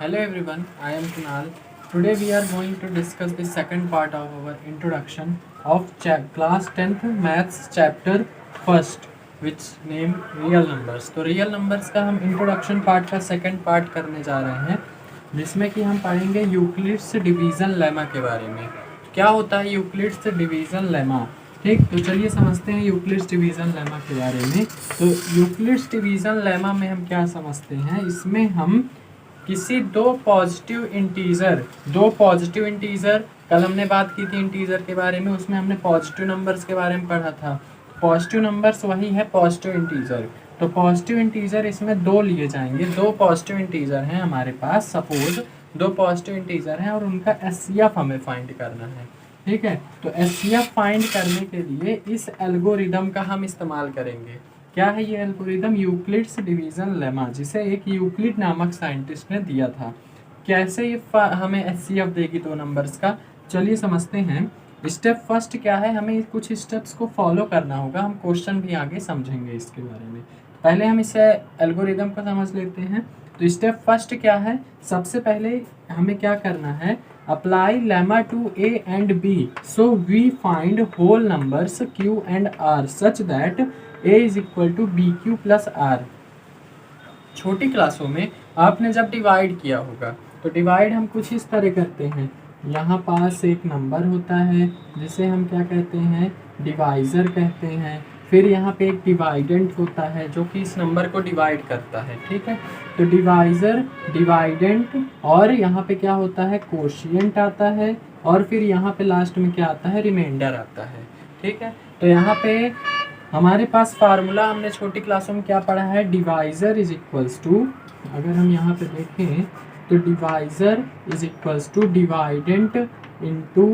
Hello everyone, I am Kunal. Today we are going to discuss the second part of our introduction of class 10th maths chapter first, which name real numbers. तो real numbers का हम introduction part का second part करने जा रहे हैं, जिसमें कि हम पढ़ेंगे यूक्लिड्स डिवीज़न लेमा के बारे में। क्या होता है यूक्लिड्स डिवीज़न लेमा? ठीक, तो चलिए समझते हैं यूक्लिड्स डिवीज़न लेमा के बारे में। तो यूक्लिड्स डिवीज़न लेमा में हम क्या समझते हैं, इसमें हम किसी दो पॉजिटिव इंटीजर, कल हमने बात की थी इंटीजर के बारे में, उसमें हमने पॉजिटिव नंबर्स के बारे में पढ़ा था। पॉजिटिव नंबर्स वही है पॉजिटिव इंटीजर। तो पॉजिटिव इंटीजर इसमें दो लिए जाएंगे, दो पॉजिटिव इंटीजर हैं हमारे पास, सपोज दो पॉजिटिव इंटीजर हैं और उनका एचसीएफ हमें फाइंड करना है। ठीक है, तो एचसीएफ फाइंड करने के लिए इस एल्गोरिदम का हम इस्तेमाल करेंगे। क्या है ये एल्गोरिदम? यूक्लिड्स डिवीज़न लेमा, जिसे एक यूक्लिड नामक साइंटिस्ट ने दिया था। कैसे ये हमें एचसीएफ देगी दो नंबर्स का, चलिए समझते हैं। स्टेप फर्स्ट क्या है, हमें कुछ स्टेप्स को फॉलो करना होगा, हम क्वेश्चन भी आगे समझेंगे इसके बारे में। पहले हम इसे एल्गोरिदम को समझ लेते हैं। तो स्टेप फर्स्ट क्या है, सबसे पहले हमें क्या करना है, apply lemma to A and B, so we find whole numbers q and r such that a is equal to b q plus r. छोटी क्लासों में आपने जब डिवाइड किया होगा तो डिवाइड हम कुछ इस तरह करते हैं। यहाँ पास एक नंबर होता है जिसे हम क्या कहते हैं, डिवाइज़र कहते हैं। फिर यहाँ पे एक डिवाइडेंट होता है जो कि इस नंबर को डिवाइड करता है। ठीक है, तो डिवाइज़र, डिवाइडेंट, और यहाँ पे क्या होता है, कोशिएंट आता है, और फिर यहाँ पे लास्ट में क्या आता है, रिमाइंडर आता है। ठीक है, तो यहाँ पे हमारे पास फार्मूला हमने छोटी क्लासों में क्या पढ़ा है, डिवाइज़र इज इक्वल्स टू, अगर हम यहाँ पे देखें तो divisor is equals to dividend into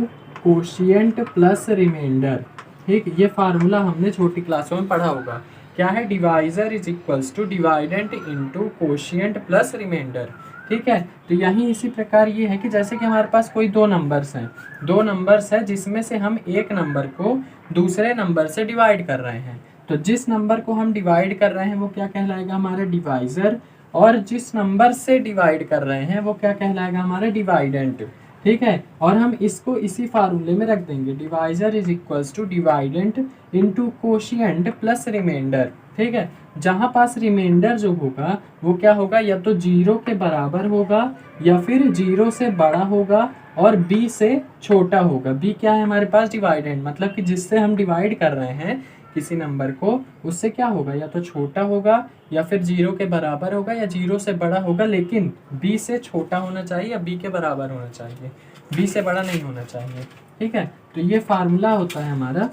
quotient plus remainder. ठीक, ये फार्मूला हमने छोटी क्लासों में पढ़ा होगा। क्या है, divisor is equals to dividend into quotient plus remainder. ठीक है, तो यहीं इसी प्रकार ये है कि जैसे कि हमारे पास कोई दो नंबर्स हैं जिसमें से हम एक नंबर को दूसरे नंबर से डिवाइड कर रहे हैं। तो जिस नंबर को हम डिवाइड कर रहे हैं वो क्या कहलाएगा, हमारा डिवाइज़र, और जिस नंबर से डिवाइड कर रहे हैं वो क्या कहलाएगा, हमारा डिवाइडेंट। ठीक है, और हम इसको इसी फार्मूले में रख देंगे, divisor is equals to dividend into quotient plus remainder. ठीक है, जहाँ पास रिमाइंडर जो होगा वो क्या होगा, या तो 0 के बराबर होगा या फिर 0 से बड़ा होगा और b से छोटा होगा। b क्या है हमारे पास, डिवाइडेंट, मतलब कि जिससे हम डिवाइड कर रहे हैं किसी नंबर को, उससे क्या होगा, या तो छोटा होगा या फिर 0 के बराबर होगा या 0 से बड़ा होगा, लेकिन b से छोटा होना चाहिए या b के बराबर होना चाहिए, b से बड़ा नहीं होना चाहिए। ठीक है, तो ये फार्मूला होता है हमारा।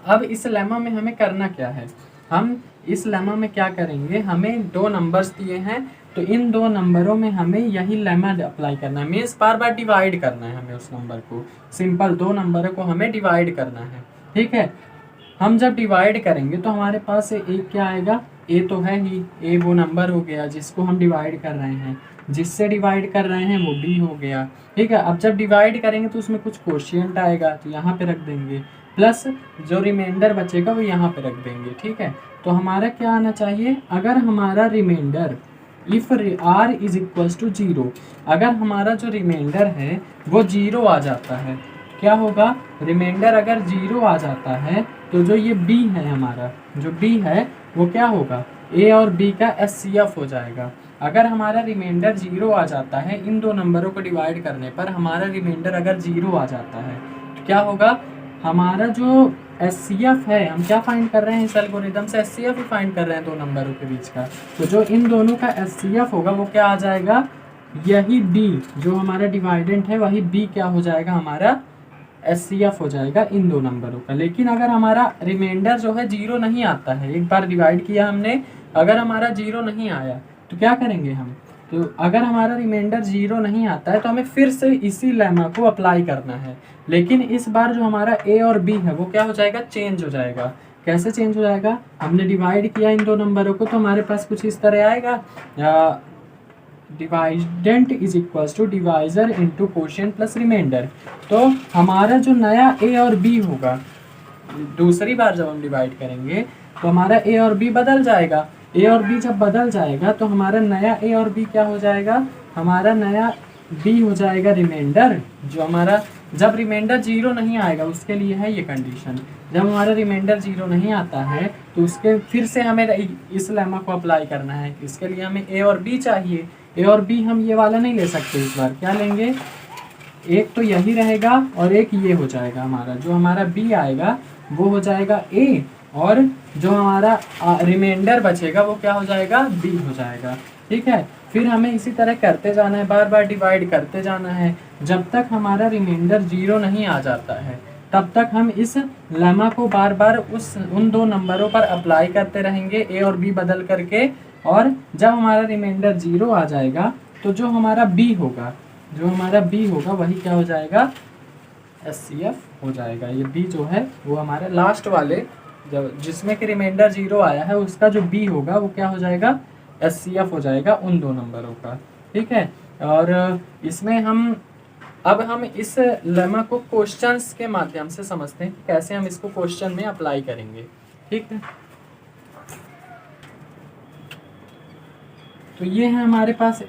अब इस लेमा में हमें करना क्या है, हम इस लेमा में क्या करेंगे, हमें दो नंबर्स दिए हैं, तो इन दो नंबरों में हमें यही लेमा अप्लाई करना है, मीन्स बार बार डिवाइड करना है हमें उस नंबर को, सिंपल दो नंबरों को हमें डिवाइड करना है। ठीक है, हम जब डिवाइड करेंगे तो हमारे पास एक क्या आएगा, ए तो है ही, ए वो नंबर हो गया जिसको हम डिवाइड कर रहे हैं, जिससे डिवाइड कर रहे हैं वो बी हो गया। ठीक है, अब जब डिवाइड करेंगे तो उसमें कुछ कोशिएंट आएगा तो यहाँ पे रख देंगे, प्लस जो रिमाइंडर बचेगा वो यहाँ पे रख देंगे। ठीक है, तो हमारा क्या आना चाहिए, अगर हमारा remainder if r is equals to 0, अगर हमारा जो रिमाइंडर है वो 0 आ जाता है, क्या होगा, रिमाइंडर अगर 0 आ जाता है तो जो ये b है, हमारा जो b है वो क्या होगा, a और b का एचसीएफ हो जाएगा। अगर हमारा रिमाइंडर 0 आ जाता है, इन दो नंबरों को डिवाइड करने पर हमारा रिमाइंडर अगर 0 आ जाता है तो क्या होगा, हमारा जो एचसीएफ है, हम क्या फाइंड कर रहे हैं इस एल्गोरिदम से, एचसीएफ ही फाइंड कर रहे हैं दो नंबरों के बीच का, तो जो इन दोनों का एचसीएफ होगा वो क्या आ जाएगा, यही b, जो हमारा डिवाइडेंट है वही b क्या हो जाएगा, हमारा एचसीएफ हो जाएगा इन दो नंबरों का। लेकिन अगर हमारा रिमाइंडर जो है 0 नहीं आता है, एक बार डिवाइड किया हमने, अगर हमारा 0 नहीं आया तो क्या करेंगे हम, तो अगर हमारा रिमाइंडर 0 नहीं आता है तो हमें फिर से इसी लेमा को अप्लाई करना है, लेकिन इस बार जो हमारा a और b है वो क्या हो जाएगा, चेंज हो जाएगा। कैसे चेंज हो जाएगा, हमने डिवाइड किया इन दो नंबरों को तो हमारे पास कुछ इस तरह आएगा, dividend is equals to divisor into quotient plus remainder. तो हमारा जो नया a और b होगा, दूसरी बार जब हम डिवाइड करेंगे तो हमारा a और b बदल जाएगा, a और b जब बदल जाएगा तो हमारा नया a और b क्या हो जाएगा, हमारा नया बी हो जाएगा रिमाइंडर, जो हमारा जब रिमाइंडर 0 नहीं आएगा उसके लिए है ये कंडीशन। जब हमारा रिमाइंडर 0 नहीं आता है तो उसके फिर से हमें इस लेमा को अप्लाई करना है। इसके लिए हमें ए और बी चाहिए। ए और बी हम ये वाला नहीं ले सकते, इस बार क्या लेंगे, एक तो यही रहेगा और एक ये हो जाएगा हमारा। जो हमारा बी आएगा वो हो जाएगा ए, और जो हमारा रिमाइंडर बचेगा वो क्या हो जाएगा, बी हो जाएगा। ठीक है, फिर हमें इसी तरह करते जाना है, बार बार डिवाइड करते जाना है जब तक हमारा रिमाइंडर 0 नहीं आ जाता है। तब तक हम इस लेमा को बार बार उन दो नंबरों पर अप्लाई करते रहेंगे, ए और बी बदल करके। और जब हमारा रिमाइंडर 0 आ जाएगा तो जो हमारा बी होगा वही क्या हो जाएगा, SCF हो जाएगा। ये बी जो है वो हमारे लास्ट वाले जब जिसमें कि रिमाइंडर 0 आया है उसका जो बी होगा वो क्या हो जाएगा, SCF हो जाएगा उन दो नंबरों का। ठीक है, और इसमें अब हम इस लेमा को क्वेश्चंस के माध्यम से समझते हैं, कैसे हम इसको क्वेश्चन में अप्लाई करेंगे। ठीक है, तो ये है हमारे पास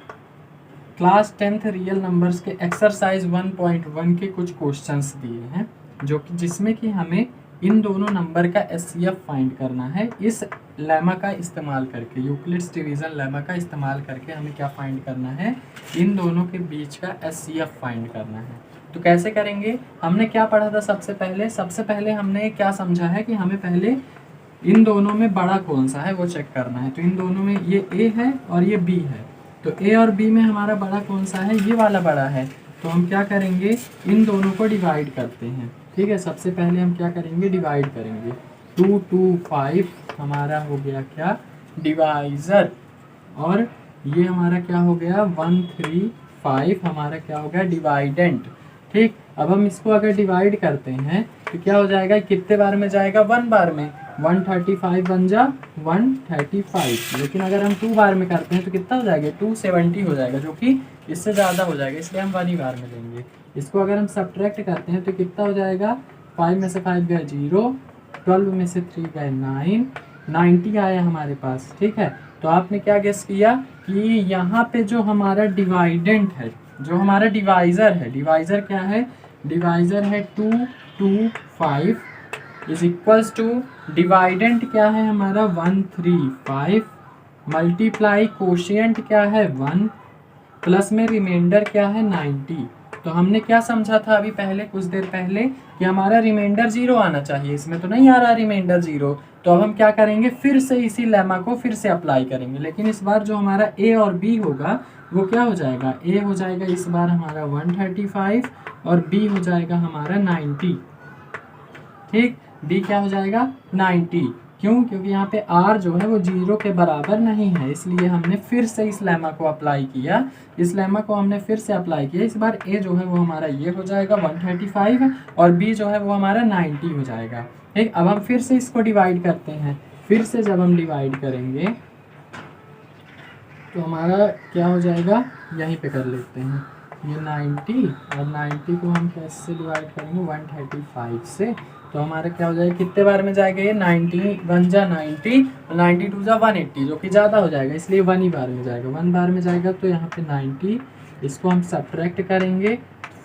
क्लास 10th रियल नंबर्स के एक्सरसाइज 1.1 के कुछ क्वेश्चंस दिए हैं, जो कि जिसमें कि हमें इन दोनों नंबर का SCF फाइंड करना है। इस लेमा का इस्तेमाल करके, यूक्लिड्स डिवीज़न लेमा का इस्तेमाल करके हमें क्या फाइंड करना है, इन दोनों के बीच का SCF फाइंड करना है। तो कैसे करेंगे, हमने क्या पढ़ा था सबसे पहले हमने क्या समझा है कि हमें पहले इन दोनों में बड़ा कौन सा है वो चेक करना है। तो इन दोनों में ये A है और ये B है, तो A और B में हमारा बड़ा कौन सा है, ये वाला बड़ा है। तो हम क्या करेंगे, इन दोनों को डिवाइड करते हैं। ठीक है, सबसे पहले हम क्या करेंगे, डिवाइड करेंगे। 2 2 5 हमारा हो गया क्या, डिवाइज़र, और ये हमारा क्या हो गया 1 3 5 हमारा क्या हो गया, डिवाइडेंट। ठीक, अब हम इसको अगर डिवाइड करते हैं तो क्या हो जाएगा, कितने बार में जाएगा, 1 बार में। 135 बन जा 135, लेकिन अगर हम 2 बार में करते हैं तो कितना हो जाएगा, 270 हो जाएगा, जो कि इससे ज़्यादा हो जाएगा, इसलिए हम 1 ही बार में लेंगे। इसको अगर हम सब्ट्रैक्ट करते हैं तो कितना हो जाएगा, 5 में से 5 गए 0, 12 में से 3 गए 9, 90 आया हमारे पास। ठीक है, तो आपने क्या गेस किया कि यहाँ पे जो हमारा डिवाइडेंट है, जो हमारा डिवाइज़र है, डिवाइज़र क्या है, डिवाइज़र है 2 2 5 इज इक्वल्स टू, डिवाइडेंट क्या है हमारा 1 3 5, मल्टीप्लाई कोशिएंट क्या है 1, प्लस में रिमाइंडर क्या है 90। तो हमने क्या समझा था अभी पहले कुछ देर पहले कि हमारा रिमाइंडर 0 आना चाहिए, इसमें तो नहीं आ रहा रिमाइंडर 0। तो अब हम क्या करेंगे, फिर से इसी लेमा को फिर से अप्लाई करेंगे, लेकिन इस बार जो हमारा A और B होगा वो क्या हो जाएगा, A हो जाएगा इस बार हमारा 135 और B हो जाएगा हमारा 90। ठीक, B क्या हो जाएगा 90, क्यों, क्योंकि यहाँ पे R जो है वो 0 के बराबर नहीं है, इसलिए हमने फिर से इस लेमा को अप्लाई किया। इस लेमा को हमने फिर से अप्लाई किया, इस बार A जो है वो हमारा ये हो जाएगा 135 और B जो है वो हमारा 90 हो जाएगा। ठीक, अब हम फिर से इसको डिवाइड करते हैं। फिर से जब हम डिवाइड करेंगे तो हमारा क्या हो जाएगा, यहीं पे कर लेते हैं, ये 90 और 90 को हम कैसे डिवाइड करेंगे, 135 से। तो हमारा क्या हो जाएगा, कितने बार में जाएगा ये, 90 1 जा 90, 92 जा 180, जो कि ज़्यादा हो जाएगा, इसलिए 1 ही बार में जाएगा। 1 बार में जाएगा तो यहाँ पे 90, इसको हम सब्ट्रैक्ट करेंगे,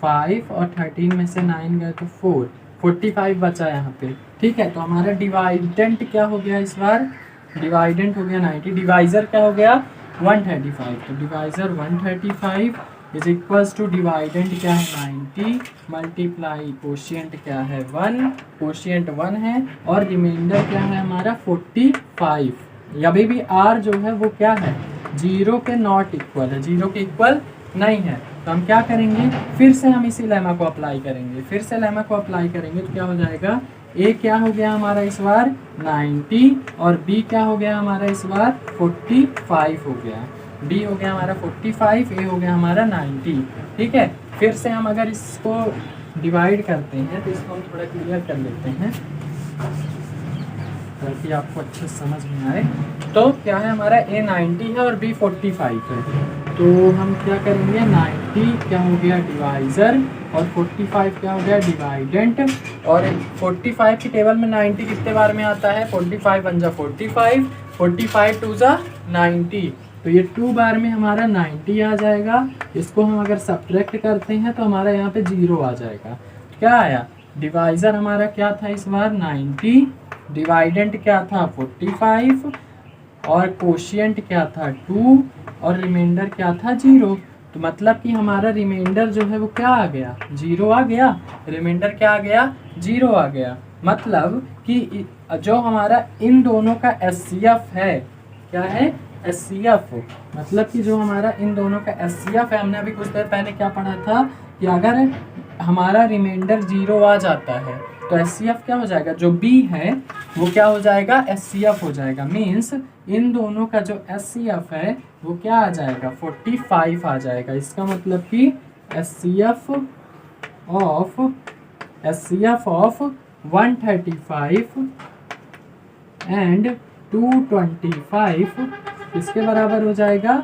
5 और 13 में से 9 गए तो 4, 45 बचा यहाँ पे। ठीक है, तो हमारा डिवाइडेंट क्या हो गया, इस बार डिवाइडेंट हो गया 90, डिवाइज़र क्या हो गया 135। तो divisor 135 is equals to dividend क्या है 90, मल्टीप्लाई कोशिएंट क्या है 1, कोशिएंट 1 है, और रिमाइंडर क्या है हमारा 45। अभी भी R जो है वो क्या है, 0 के नॉट इक्वल है, 0 के इक्वल नहीं है। तो हम क्या करेंगे, फिर से हम इसी लेमा को अप्लाई करेंगे। फिर से लेमा को अप्लाई करेंगे तो क्या हो जाएगा, A क्या हो गया हमारा इस बार 90 और B क्या हो गया हमारा इस बार 45 हो गया। B हो गया हमारा 45, A हो गया हमारा 90। ठीक है, फिर से हम अगर इसको डिवाइड करते हैं तो इसको हम थोड़ा क्लियर कर लेते हैं ताकि आपको अच्छे समझ में आए। तो क्या है हमारा, A 90 है और B 45 है। तो हम क्या करेंगे, 90 क्या हो गया डिवाइज़र और 45 क्या हो गया डिवाइडेंट। और 45 की टेबल में 90 कितने बार में आता है, 45 1 जा 45, 45 2 जा 90, तो ये 2 बार में हमारा 90 आ जाएगा। इसको हम अगर सब्ट्रैक्ट करते हैं तो हमारा यहाँ पे 0 आ जाएगा। क्या आया? डिवाइज़र हमारा क्या था इस बार 90, डिवाइडेंट क्या था 45 और कोशिएंट क्या था 2 और रिमाइंडर क्या था 0। तो मतलब कि हमारा रिमाइंडर जो है वो क्या आ गया? 0 आ गया। रिमाइंडर क्या आ गया? 0 आ गया। मतलब कि जो हमारा इन दोनों का एचसीएफ है, क्या है? एचसीएफ। मतलब कि जो हमारा इन दोनों का एचसीएफ है, हमने अभी कुछ देर पहले क्या पढ़ा था कि अगर हमारा रिमाइंडर 0 आ जाता है तो एचसीएफ क्या हो जाएगा? जो बी है वो क्या हो जाएगा? एचसीएफ हो जाएगा। मीन्स इन दोनों का जो एचसीएफ है वो क्या आ जाएगा? 45 आ जाएगा। इसका मतलब कि एचसीएफ ऑफ 135 एंड 225 किसके बराबर हो जाएगा?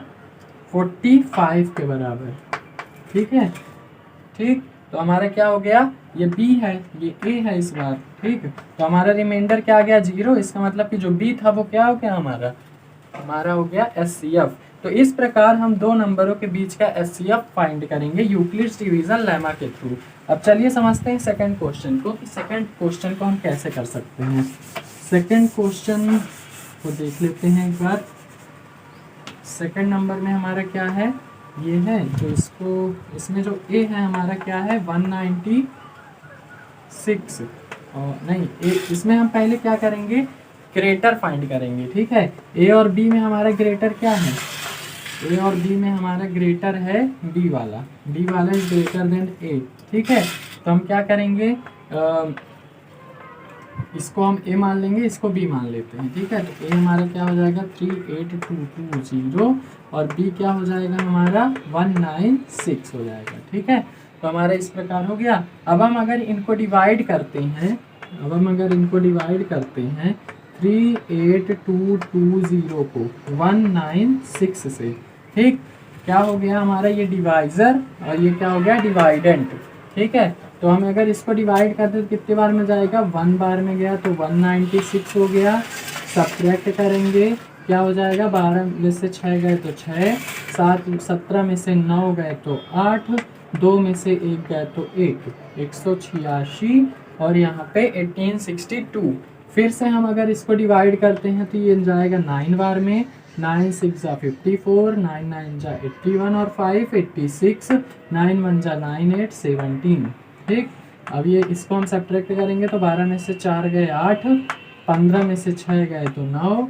45 के बराबर। ठीक है, ठीक। तो हमारा क्या हो गया? ये बी है, ये ए है इस बार। ठीक, तो हमारा रिमाइंडर क्या आ गया? 0। इसका मतलब कि जो बी था वो क्या हो गया? हमारा हो गया एचसीएफ। तो इस प्रकार हम दो नंबरों के बीच का एचसीएफ फाइंड करेंगे यूक्लिड्स डिवीजन लेमा के थ्रू। अब चलिए समझते हैं सेकंड क्वेश्चन को कि सेकंड क्वेश्चन को हम कैसे कर सकते हैं। सेकंड क्वेश्चन को देख लेते हैं एक बार। सेकंड नंबर में हमारा क्या है? ये है तो इसमें जो ए है हमारा क्या है? 196 और नहीं इसमें हम पहले क्या करेंगे? ग्रेटर फाइंड करेंगे। ठीक है, ए और बी में हमारा ग्रेटर क्या है? ए और बी में हमारा ग्रेटर है बी वाला इज ग्रेटर देन ए। ठीक है, तो हम क्या करेंगे? इसको हम ए मान लेंगे, इसको बी मान लेते हैं। ठीक है, तो ए हमारा क्या हो जाएगा? 38220 और बी क्या हो जाएगा? हमारा 196 हो जाएगा। ठीक है, तो हमारा इस प्रकार हो गया। अब हम अगर इनको डिवाइड करते हैं 38220 को 196 से, ठीक, क्या हो गया हमारा? ये डिवाइज़र और ये क्या हो गया? डिवाइडेंट। ठीक है, तो हम अगर इसको डिवाइड करते तो कितने बार में जाएगा? 1 बार में गया तो 196 हो गया। सब्ट्रैक्ट करेंगे क्या हो जाएगा? 12 में से 6 गए तो 6, 17 में से 9 गए तो 8, 2 में से 1 गए तो 1, 186 और यहाँ पे 1862। फिर से हम अगर इसको डिवाइड करते हैं तो ये जाएगा 9 बार में। 9 6 जा 54, 9 9 जा 81 और 5 86, 9 1 जा 9 8 17। ठीक, अब ये इसको हम सब्ट्रैक्ट करेंगे तो 12 में से 4 गए 8, 15 में से 6 गए तो 9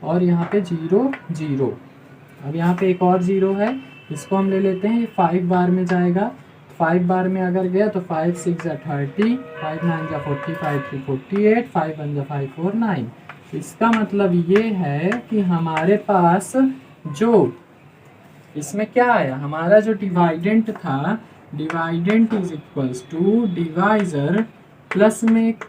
और यहाँ पे 0 0। अब यहाँ पे एक और 0 है, इसको हम ले लेते हैं। 5 बार में जाएगा, 5 बार में अगर गया तो 5 6 जा 30, 5 9 जा 45 3 48, 5 1 जा 5 4 9। इसका मतलब ये है कि हमारे पास जो इसमें क्या आया? हमारा जो डिवाइडेंट था, dividend is equals to divisor plus में एक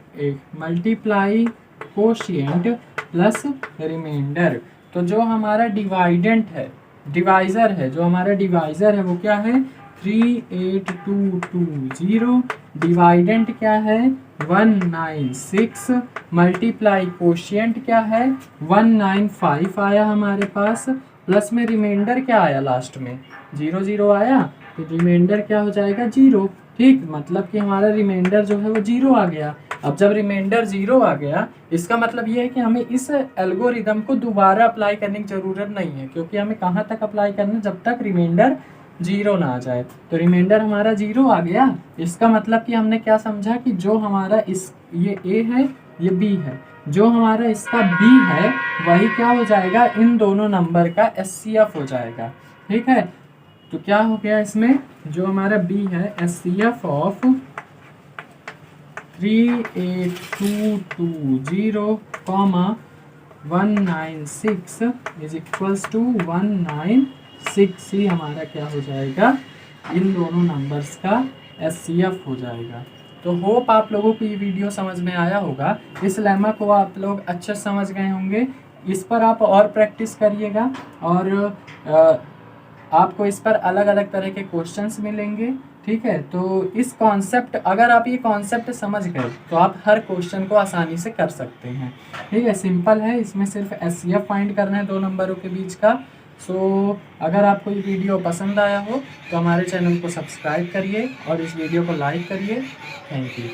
मल्टीप्लाई कोशिएंट प्लस रिमाइंडर। तो जो हमारा डिवाइडेंट है, डिवाइजर है, जो हमारा डिवाइजर है वो क्या है? 38220। डिवाइडेंट क्या है? 196। मल्टीप्लाई कोशिएंट क्या है? 195 आया हमारे पास। प्लस में रिमाइंडर क्या आया? लास्ट में 0 0 आया, तो रिमाइंडर क्या हो जाएगा? 0। ठीक, मतलब कि हमारा रिमाइंडर जो है वो 0 आ गया। अब जब रिमाइंडर 0 आ गया, इसका मतलब ये है कि हमें इस एल्गोरिदम को दोबारा अप्लाई करने की ज़रूरत नहीं है, क्योंकि हमें कहाँ तक अप्लाई करना है? जब तक रिमाइंडर 0 ना आ जाए। तो रिमाइंडर हमारा 0 आ गया। इसका मतलब कि हमने क्या समझा कि जो हमारा ये ए है, ये बी है, जो हमारा इसका बी है वही क्या हो जाएगा? इन दोनों नंबर का एचसीएफ हो जाएगा। ठीक है, तो क्या हो गया इसमें? जो हमारा बी है, HCF of 38220, 196 is equals to 196 ही हमारा क्या हो जाएगा? इन दोनों नंबर्स का एचसीएफ हो जाएगा। तो होप आप लोगों को ये वीडियो समझ में आया होगा। इस लेमा को आप लोग अच्छे समझ गए होंगे। इस पर आप और प्रैक्टिस करिएगा और आपको इस पर अलग अलग तरह के क्वेश्चंस मिलेंगे। ठीक है, तो इस कॉन्सेप्ट, अगर आप ये कॉन्सेप्ट समझ गए तो आप हर क्वेश्चन को आसानी से कर सकते हैं। ठीक है, सिंपल है। इसमें सिर्फ एचसीएफ फाइंड करना है दो नंबरों के बीच का सो अगर आपको ये वीडियो पसंद आया हो तो हमारे चैनल को सब्सक्राइब करिए और इस वीडियो को लाइक करिए। Thank you.